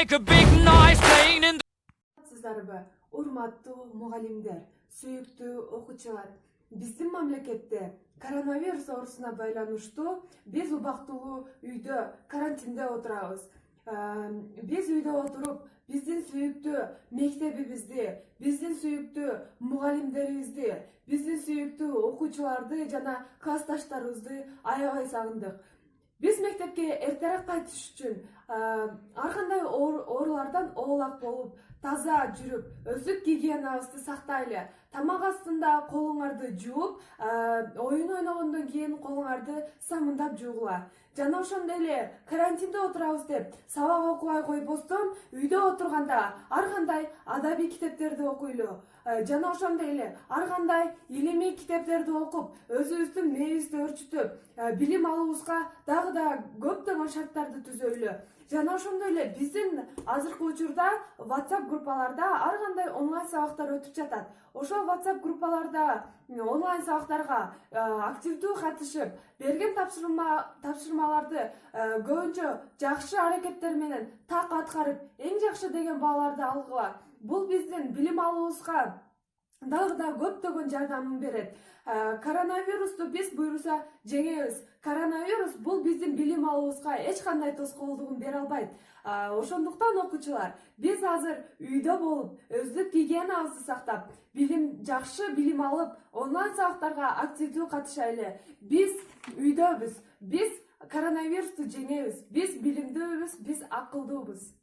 make a big noise playing in the... Сыздарбы, урматтуу мугалимдер, сүйүктүү окуучулар. Биздин мамлекетте коронавирус оорусуна байланыштуу биз убактылуу үйдө карантинде отурабыз. Биз үйдө отуруп, биздин сүйүктүү мектебибизди, биздин сүйүктүү мугалимдерибизди, биздин сүйүктүү окуучуларды жана классташтарыбызды аябай сагындык. Биз мектепке эртерээк кайтыш үчүн ар кандай оорулардан оолак болуп, таза жүрүп, өздүк гигиенабызды сактайлы. Тамак астында колуңарды жууп, оюн ойногондон кийин колуңарды самындап жуугула. Жана ошондой эле карантинде отурабыз деп сабак окубай койбостон, үйдө отурганда ар кандай адабий китептерди окуйлу. Жана ошондой эле ар кандай илимий китептерди окуп, өзүбүздүн мээбизди өрчүтүп, билим алуубузга дагы да көптөгөн шарттарды түзөйлү. Жана ошондой эле биздин азыркы учурда WhatsApp группаларда ар кандай онлайн сабактар өтүп жатат. Ошол WhatsApp группаларда онлайн сабактарга активдүү катышып, берген тапшырмаларды көбүнчө жакшы аракеттер менен так аткарып, эң жакшы деген бааларды алгыла. Бул биздин билим алуубузга дагы да көптөгөн жардамын берет. Коронавирусту биз буйруса жеңебиз. Коронавирус бул биздин билим алуубузга эч кандай тоскоолдугун бере албайт. Ошондуктан окуучулар, биз азыр үйдө болуп, өздүк гигиенабызды сактап, жакшы билим алып, онлайн сабактарга активдүү катышайлы. Биз үйдөбүз. Биз коронавирусту жеңебиз. Биз билимдүүбүз, биз акылдуубуз.